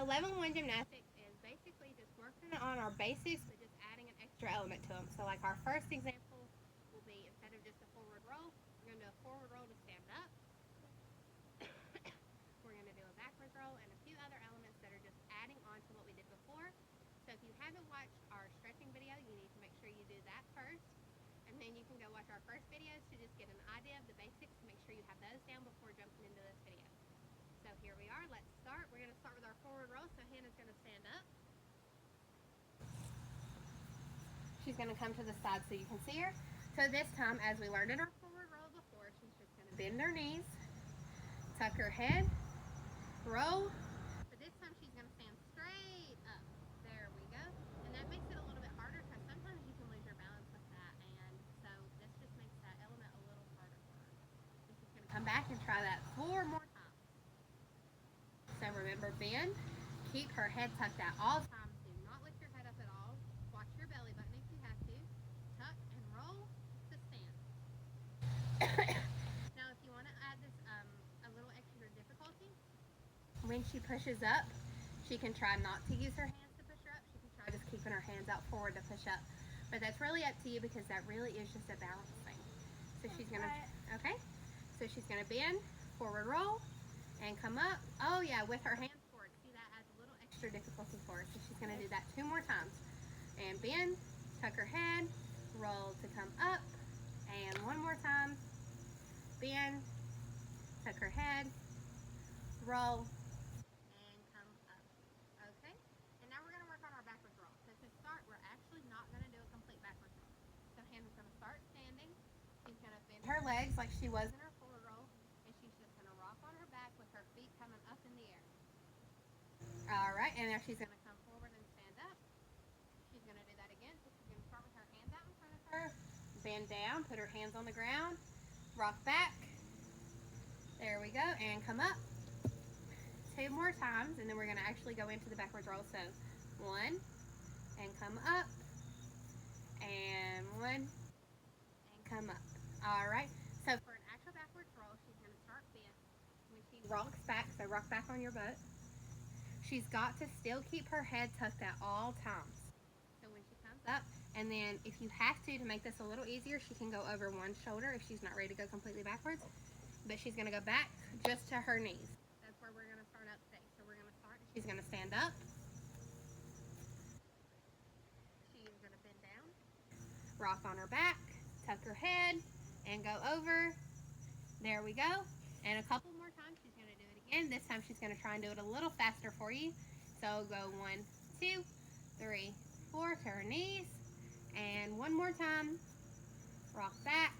level 1 gymnastics is basically just working on our basics, but just adding an extra element to them. So like our first example will be, instead of just a forward roll, we're going to do a forward roll to stand up. We're going to do a backwards roll and a few other elements that are just adding on to what we did before. So if you haven't watched our stretching video, you need to make sure you do that first. And then you can go watch our first videos to just get an idea of the basics, to make sure you have those down before jumping into this video. So here we are, let's start. We're going to start with our forward roll. So Hannah's going to stand up. She's going to come to the side so you can see her. So this time, as we learned in our forward roll before, she's just going to bend her knees, tuck her head, roll. But this time she's going to stand straight up. There we go. And that makes it a little bit harder because sometimes you can lose your balance with that. And so this just makes that element a little harder for her. So she's going to come back and try that 4 more times. So remember, bend, keep her head tucked out all times. Do not lift your head up at all. Watch your belly button if you have to. Tuck and roll to stand. Now, if you want to add this a little extra difficulty, when she pushes up, she can try not to use her hands to push her up. She can try just keeping her hands out forward to push up. But that's really up to you because that really is just a balance thing. So she's going to, okay? So she's going to bend, forward roll, and come up. Oh yeah, with her hands forward. See, that adds a little extra difficulty for her. So she's going to do that 2 more times. And bend, tuck her head, roll to come up. And 1 more time. Bend, tuck her head, roll, and come up. Okay? And now we're going to work on our backwards roll. So to start, we're actually not going to do a complete backwards roll. So Hannah's going to start standing. She's going to bend her legs like she was in her forward roll. And she's just going to rock on her back with her feet coming up in the air. Alright, and now she's going to come forward and stand up. She's going to do that again. So she's going to start with her hands out in front of her. Bend down, put her hands on the ground. Rock back. There we go, and come up. 2 more times, and then we're going to actually go into the backwards roll. So 1, and come up, and 1, and come up. All right, so for an actual backwards roll, she's going to start bent. When she rocks back, so rock back on your butt, she's got to still keep her head tucked at all times. So when she comes up, and then if you have to make this a little easier, she can go over one shoulder if she's not ready to go completely backwards. But she's going to go back just to her knees. That's where we're going to start up today. So we're going to start. She's going to stand up. She's going to bend down. Rock on her back. Tuck her head. And go over. There we go. And a couple more times she's going to do it again. This time she's going to try and do it a little faster for you. So go 1, 2, 3, 4 to her knees. And 1 more time. Rock back.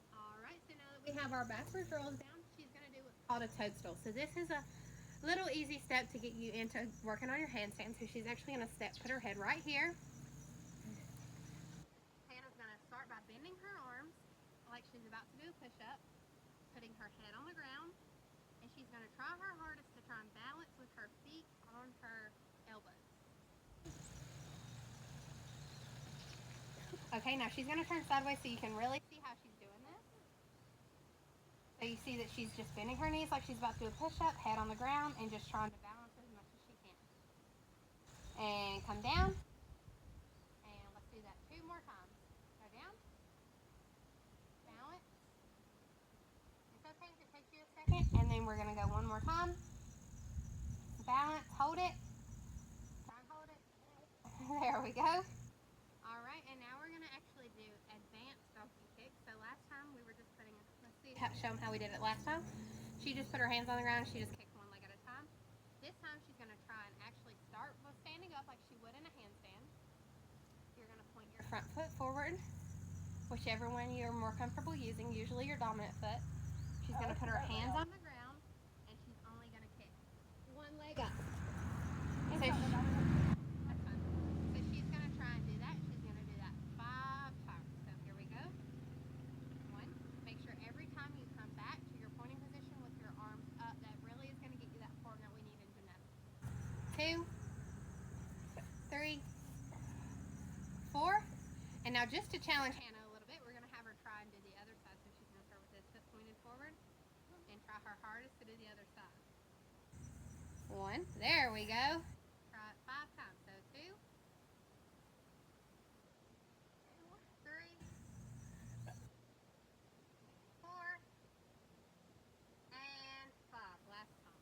Alright, so now that we have our backwards rolls down, she's going to do what's called a toadstool. So this is a little easy step to get you into working on your handstand. So she's actually going to put her head right here. Hannah's going to start by bending her arms like she's about to do a push-up, putting her head on the ground, and she's going to try her hardest to try and balance with her feet on her elbows. Okay, now she's going to turn sideways so you can really see how she's doing this. So you see that she's just bending her knees like she's about to do a push-up, head on the ground, and just trying to balance as much as she can. And come down. And let's do that 2 more times. Go down. Balance. It's okay if it takes you a second. And then we're going to go 1 more time. Balance. Hold it. Try and hold it. There we go. Alright, and now we're going to actually do advanced donkey kicks. So last time we were just putting, let's see, show them how we did it last time. She just put her hands on the ground and she just kicked 1 leg at a time. This time she's going to try and actually start with standing up like she would in a handstand. You're going to point your front foot forward, whichever one you're more comfortable using, usually your dominant foot. She's going to put her hands on the ground and she's only going to kick 1 leg up. So she's going to try and do that. She's going to do that 5 times. So here we go. 1. Make sure every time you come back to your pointing position with your arms up, that really is going to get you that form that we need in gymnastics. 2, 3, 4. And now just to challenge Hannah a little bit, we're going to have her try and do the other side. So she's going to start with this foot pointed forward and try her hardest to do the other side. 1. There we go. Try it 5 times. So 2, 3, 4, and 5. Last time.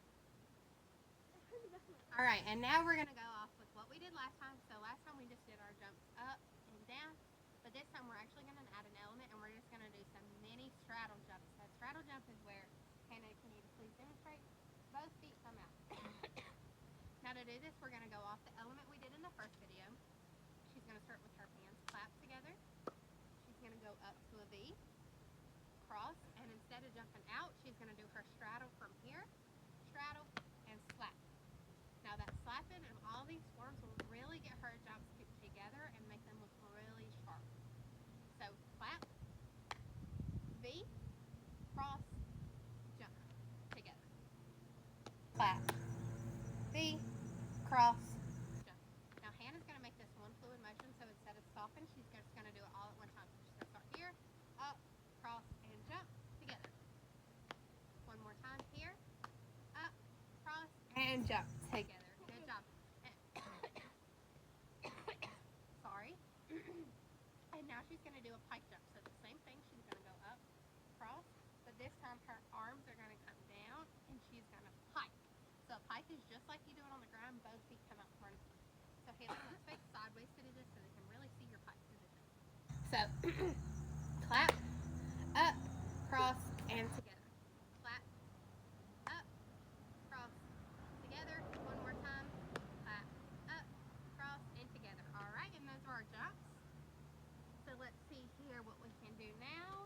Alright, and now we're going to go off with what we did last time. So last time we just did our jumps up and down. But this time we're actually going to add an element, and we're just going to do some mini straddle jumps. So straddle jump is where, Hannah, can you please demonstrate? Both feet come out. Now to do this, we're going to go off the element we did in the first video. She's going to start with her hands clapped together. She's going to go up to a V, cross, and instead of jumping out, she's going to do her straddle from here, straddle, and slap. Now that slapping and all these forms will really get her jumps put together and make them look really sharp. So clap, V, cross, jump, together. Clap, V, cross, jump. Now Hannah's going to make this one fluid motion, so instead of stopping, she's just going to do it all at one time. So she's going to start here, up, cross, and jump, together. One more time here, up, cross, and jump, together. Good job. Sorry. And now she's going to do a pike jump. So the same thing, she's going to go up, cross, but this time her arms are going to come down and she's going to pike. So a pike is just like you do it on the ground, both feet come out front of you. So Hannah, let's face sideways to do this so they can really see your pike position. So clap, up, cross, and together. Clap, up, cross, together. One more time. Clap, up, cross, and together. All right, and those are our jumps. So let's see here what we can do now.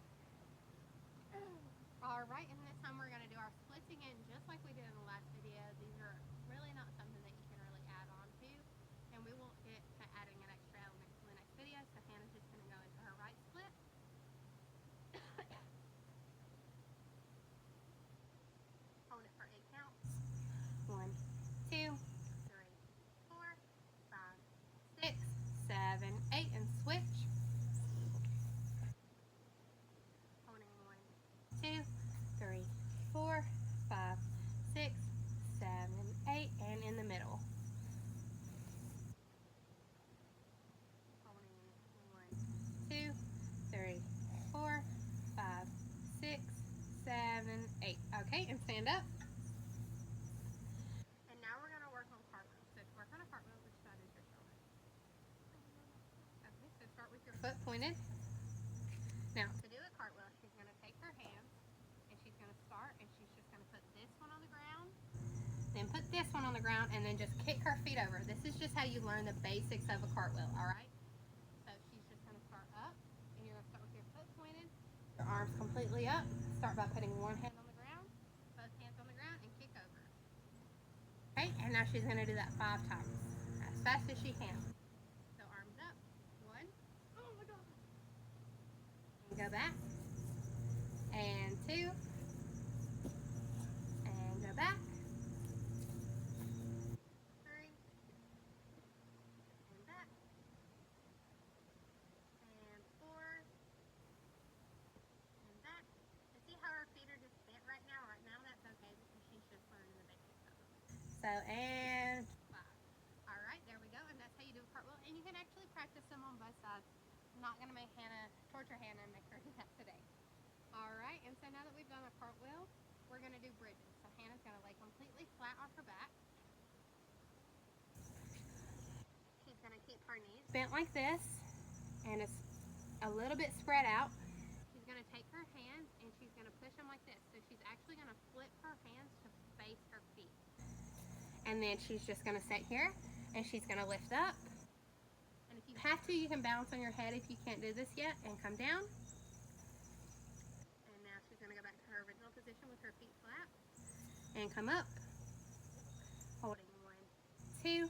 All right, and this time we're going to do our splits again, just like we did in the last video. These are really not something that you can really add on to, and we won't get to adding an extra element in the next video. So Hannah's just going to go into her right split. Hold it for 8 counts. 1, 2, 3, 4, 5, 6, 7, 8, and switch. Holding 1, 2, 3, 4, 5, 6, 7, 8, and in the middle. Holding 1, 2, 3, 4, 5, 6, 7, 8. Okay, and stand up. And now we're going to work on cartwheels. So to work on a cartwheel, which side is your shoulder? Okay, so start with your foot pointed. Now, to do a cartwheel, she's going to take her hands, and she's going to start, and she's just going to put this one on the ground, then put this one on the ground, and then just kick her feet over. This is just how you learn the basics of a cartwheel, all right? So she's just going to start up, and you're going to start with your foot pointed, your arms completely up. Start by putting one hand on the ground, both hands on the ground, and kick over. Okay, and now she's going to do that 5 times, as fast as she can. So arms up, 1, oh my God, and go back, and 2, and go back, 3, and back, and 4, and back. And see how her feet are just bent right now? Right now that's okay because she's just learning the basics of them. So, and 5. Alright, there we go, and that's how you do a cartwheel. And you can actually practice them on both sides. I'm not going to make Hannah, torture Hannah and make her do that today. Alright, and so now that we've done a cartwheel, we're going to do bridges. So Hannah's going to lay completely flat on her back. She's going to keep her knees bent like this, and it's a little bit spread out. She's going to take her hands and she's going to push them like this. So she's actually going to flip her hands to face her feet. And then she's just going to sit here and she's going to lift up. And if you have to, you can balance on your head if you can't do this yet, and come down. And now she's going to go back to her original position with her feet flat and come up. Holding 1, 2,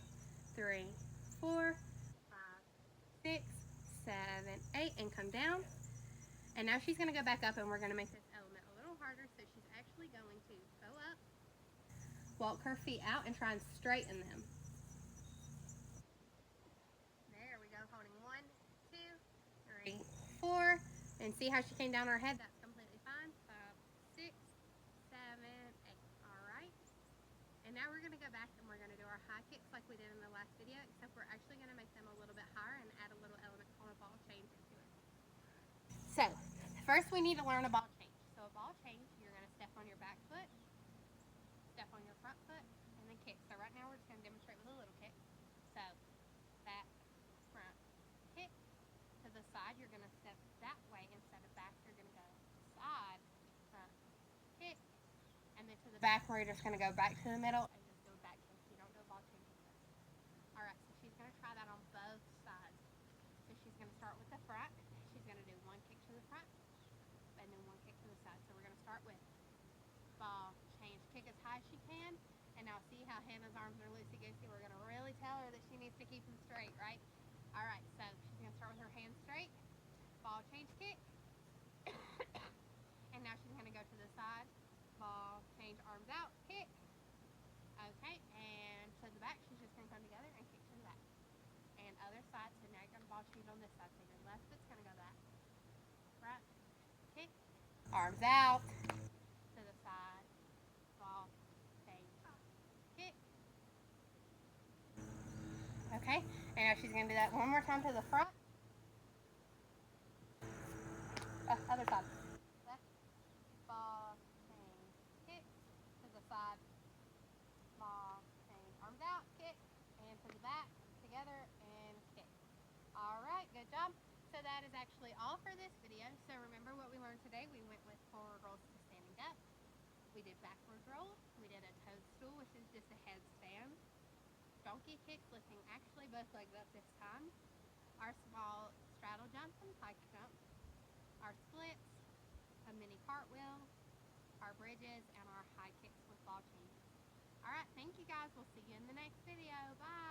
3, 4, 5, 6, 7, 8, and come down. And now she's going to go back up, and we're going to make this element a little harder. So she's actually going to go up, walk her feet out, and try and straighten them. There we go, holding 1, 2, 3, 4, and see how she came down her head? That's completely fine. 5, 6, 7, 8. All right. And now we're going to go back we did in the last video, except we're actually going to make them a little bit higher and add a little element called a ball change into it. So, first we need to learn a ball change. So a ball change, you're going to step on your back foot, step on your front foot, and then kick. So right now we're just going to demonstrate with a little kick. So, back, front, kick. To the side, you're going to step that way instead of back. You're going to go side, front, kick. And then to the back where you're just going to go back to the middle and just do a back kick. You don't do a ball change with this. Alright, so she's going to try that on both sides. So she's going to start with the front. She's going to do one kick to the front and then one kick to the side. So we're going to start with ball change, kick as high as she can. And now see how Hannah's arms are loosey-goosey. We're going to really tell her that she needs to keep them straight, right? Alright, so she's going to start with her hands straight. Ball change, kick. And now she's going to go to the side. Ball change, arms out, kick. Okay, and to the back, she's just going to come together and kick to the back. And other side, so now you're going to ball change on this side. So your left foot's going to go back. Front, kick. Arms out. To the side. Ball change, kick. Okay, and now she's going to do that one more time to the front. Other side. Left, ball change, kick. To the side. Ball change, arms out, kick. And to the back, together, and kick. Alright, good job. So that is actually all for this video. So remember what we learned today. We went with forward rolls to standing up. We did backwards roll. We did a toadstool, which is just a headstand. Donkey kicks, lifting actually both legs up this time. Our small straddle jump and pike jump. Our splits, a mini cartwheel, our bridges, and our high kicks with ball changes. Alright, thank you guys. We'll see you in the next video. Bye!